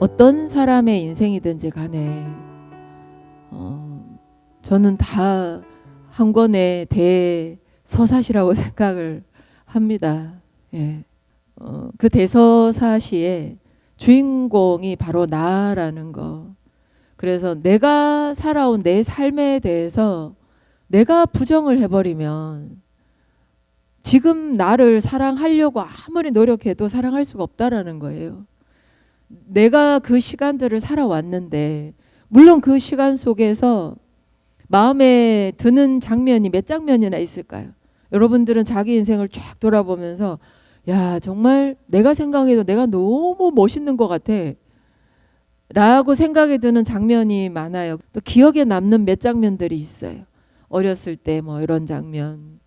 어떤 사람의 인생이든지 간에 저는 다 한 권의 대서사시라고 생각을 합니다. 예. 그 대서사시의 주인공이 바로 나라는 거. 그래서 내가 살아온 내 삶에 대해서 내가 부정을 해버리면 지금 나를 사랑하려고 아무리 노력해도 사랑할 수가 없다라는 거예요. 내가 그 시간들을 살아왔는데 물론 그 시간 속에서 마음에 드는 장면이 몇 장면이나 있을까요? 여러분들은 자기 인생을 쫙 돌아보면서 야, 정말 내가 생각해도 내가 너무 멋있는 것 같아 라고 생각이 드는 장면이 많아요. 또 기억에 남는 몇 장면들이 있어요. 어렸을 때 뭐 이런 장면,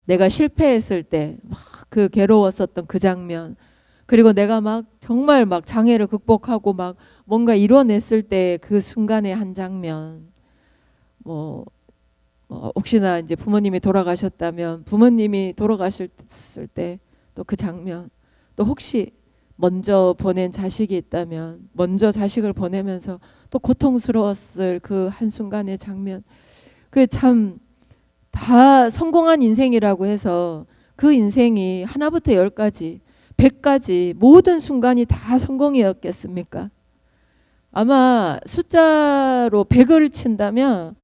내가 실패했을 때 막 그 괴로웠었던 그 장면, 그리고 내가 막 정말 막 장애를 극복하고 막 뭔가 이뤄냈을 때 그 순간의 한 장면, 뭐 혹시나 이제 부모님이 돌아가셨다면 부모님이 돌아가셨을 때 또 그 장면, 또 혹시 먼저 보낸 자식이 있다면 먼저 자식을 보내면서 또 고통스러웠을 그 한순간의 장면, 그게 참 다 성공한 인생이라고 해서 그 인생이 하나부터 10까지 100까지 모든 순간이 다 성공이었겠습니까? 아마 숫자로 100을 친다면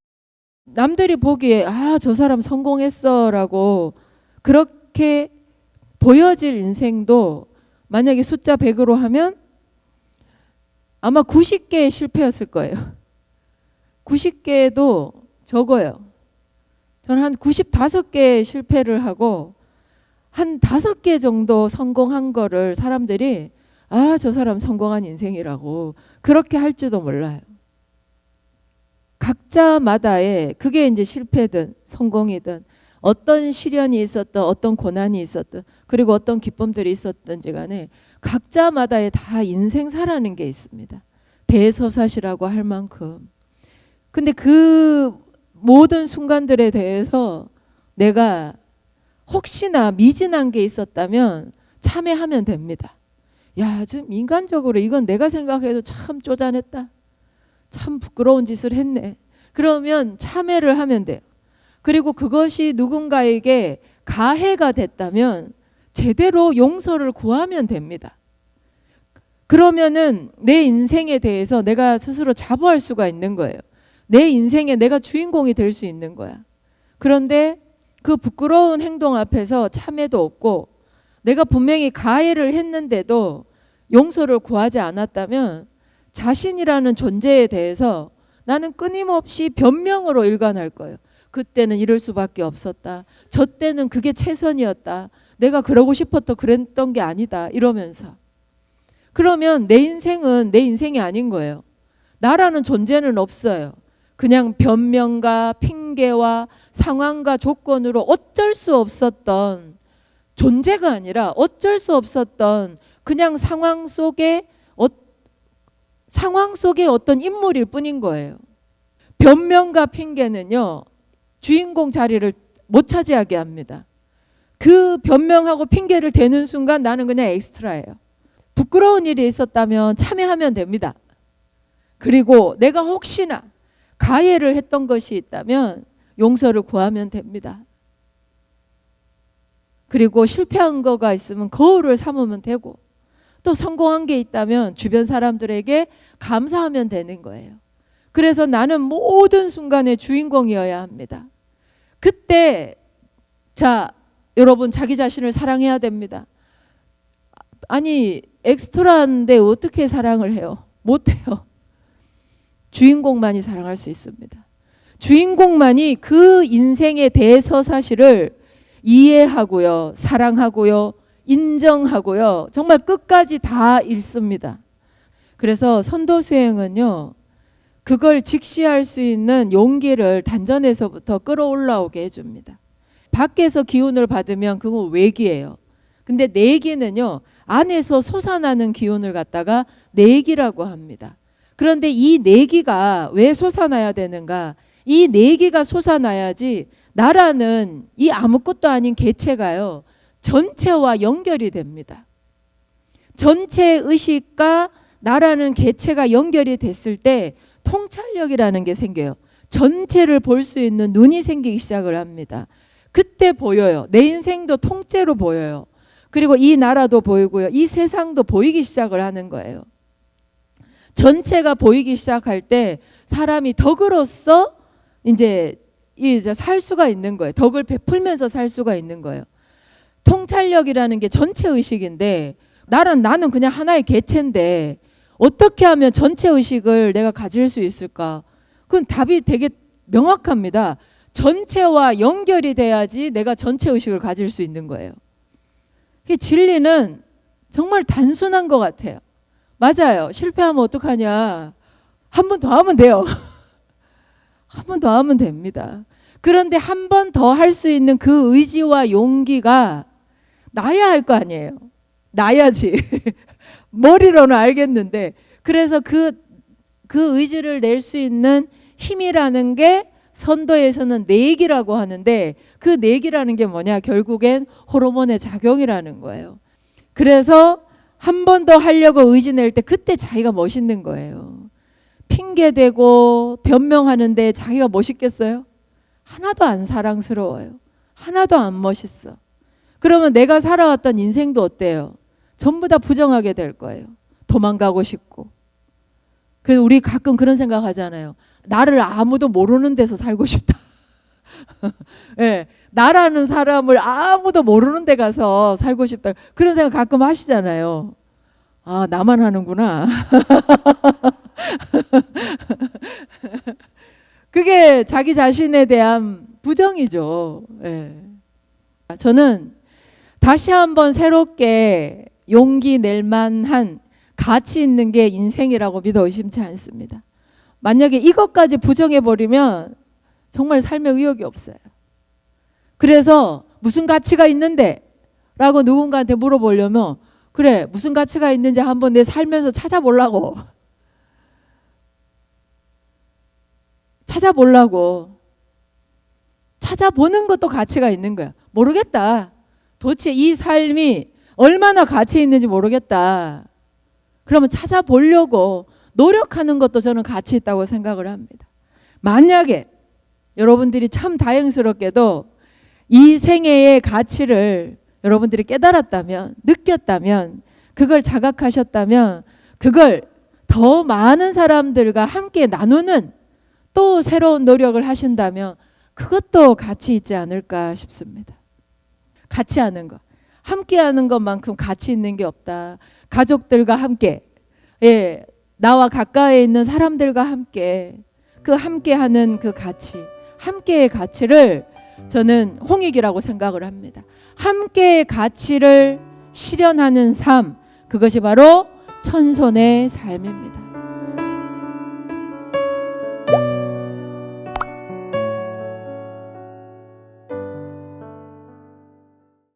남들이 보기에 아, 저 사람 성공했어 라고 그렇게 보여질 인생도 만약에 숫자 100으로 하면 아마 90개의 실패였을 거예요. 90개도 적어요. 저는 한 95개 실패를 하고 한 5개 정도 성공한 거를 사람들이 아, 저 사람 성공한 인생이라고 그렇게 할지도 몰라요. 각자마다의 그게 이제 실패든 성공이든 어떤 시련이 있었든 어떤 고난이 있었든 그리고 어떤 기쁨들이 있었든지 간에 각자마다의 다 인생 사라는 게 있습니다. 대서사시라고 할 만큼. 근데 그 모든 순간들에 대해서 내가 혹시나 미진한 게 있었다면 참회하면 됩니다. 야, 좀 인간적으로 이건 내가 생각해도 참 쪼잔했다. 참 부끄러운 짓을 했네. 그러면 참회를 하면 돼요. 그리고 그것이 누군가에게 가해가 됐다면 제대로 용서를 구하면 됩니다. 그러면은 내 인생에 대해서 내가 스스로 자부할 수가 있는 거예요. 내 인생에 내가 주인공이 될 수 있는 거야. 그런데 그 부끄러운 행동 앞에서 참회도 없고 내가 분명히 가해를 했는데도 용서를 구하지 않았다면 자신이라는 존재에 대해서 나는 끊임없이 변명으로 일관할 거예요. 그때는 이럴 수밖에 없었다. 저 때는 그게 최선이었다. 내가 그러고 싶어서 그랬던 게 아니다. 이러면서. 그러면 내 인생은 내 인생이 아닌 거예요. 나라는 존재는 없어요. 그냥 변명과 핑계와 상황과 조건으로 어쩔 수 없었던 존재가 아니라 어쩔 수 없었던 그냥 상황 속에 어떤 인물일 뿐인 거예요. 변명과 핑계는요, 주인공 자리를 못 차지하게 합니다. 그 변명하고 핑계를 대는 순간 나는 그냥 엑스트라예요. 부끄러운 일이 있었다면 참여하면 됩니다. 그리고 내가 혹시나 가해를 했던 것이 있다면 용서를 구하면 됩니다. 그리고 실패한 거가 있으면 거울을 삼으면 되고 또 성공한 게 있다면 주변 사람들에게 감사하면 되는 거예요. 그래서 나는 모든 순간의 주인공이어야 합니다. 그때 자, 여러분 자기 자신을 사랑해야 됩니다. 아니 엑스트라인데 어떻게 사랑을 해요? 못해요. 주인공만이 사랑할 수 있습니다. 주인공만이 그 인생의 대서사시를 이해하고요, 사랑하고요, 인정하고요, 정말 끝까지 다 읽습니다. 그래서 선도수행은요, 그걸 직시할 수 있는 용기를 단전에서부터 끌어올라오게 해줍니다. 밖에서 기운을 받으면 그건 외기예요. 근데 내기는요, 안에서 솟아나는 기운을 갖다가 내기라고 합니다. 그런데 이 내기가 왜 솟아나야 되는가? 이 내기가 솟아나야지 나라는 이 아무것도 아닌 개체가요, 전체와 연결이 됩니다. 전체 의식과 나라는 개체가 연결이 됐을 때 통찰력이라는 게 생겨요. 전체를 볼 수 있는 눈이 생기기 시작을 합니다. 그때 보여요. 내 인생도 통째로 보여요. 그리고 이 나라도 보이고요. 이 세상도 보이기 시작을 하는 거예요. 전체가 보이기 시작할 때 사람이 덕으로서 이제 살 수가 있는 거예요. 덕을 베풀면서 살 수가 있는 거예요. 통찰력이라는 게 전체 의식인데 나는 그냥 하나의 개체인데 어떻게 하면 전체 의식을 내가 가질 수 있을까? 그건 답이 되게 명확합니다. 전체와 연결이 돼야지 내가 전체 의식을 가질 수 있는 거예요. 진리는 정말 단순한 것 같아요. 맞아요. 실패하면 어떡하냐. 한 번 더 하면 돼요. 한 번 더 하면 됩니다. 그런데 한 번 더 할 수 있는 그 의지와 용기가 나야 할 거 아니에요. 나야지. 머리로는 알겠는데. 그래서 그 의지를 낼 수 있는 힘이라는 게 선도에서는 내기라고 하는데 그 내기라는 게 뭐냐? 결국엔 호르몬의 작용이라는 거예요. 그래서 한 번 더 하려고 의지 낼 때 그때 자기가 멋있는 거예요. 핑계대고 변명하는데 자기가 멋있겠어요? 하나도 안 사랑스러워요. 하나도 안 멋있어. 그러면 내가 살아왔던 인생도 어때요? 전부 다 부정하게 될 거예요. 도망가고 싶고. 그래서 우리 가끔 그런 생각 하잖아요. 나를 아무도 모르는 데서 살고 싶다. 네, 나라는 사람을 아무도 모르는 데 가서 살고 싶다. 그런 생각 가끔 하시잖아요. 아, 나만 하는구나. 그게 자기 자신에 대한 부정이죠. 네. 저는 다시 한번 새롭게 용기 낼 만한 가치 있는 게 인생이라고 믿어 의심치 않습니다. 만약에 이것까지 부정해버리면 정말 삶에 의욕이 없어요. 그래서 무슨 가치가 있는데? 라고 누군가한테 물어보려면 그래, 무슨 가치가 있는지 한번 내 살면서 찾아보려고. 찾아보는 것도 가치가 있는 거야. 모르겠다. 도대체 이 삶이 얼마나 가치 있는지 모르겠다. 그러면 찾아보려고 노력하는 것도 저는 가치 있다고 생각을 합니다. 만약에 여러분들이 참 다행스럽게도 이 생애의 가치를 여러분들이 깨달았다면, 느꼈다면, 그걸 자각하셨다면, 그걸 더 많은 사람들과 함께 나누는 또 새로운 노력을 하신다면 그것도 가치 있지 않을까 싶습니다. 같이 하는 것. 함께 하는 것만큼 가치 있는 게 없다. 가족들과 함께, 나와 가까이 있는 사람들과 함께 하는 그 가치, 함께의 가치를 저는 홍익이라고 생각을 합니다. 함께의 가치를 실현하는 삶, 그것이 바로 천손의 삶입니다.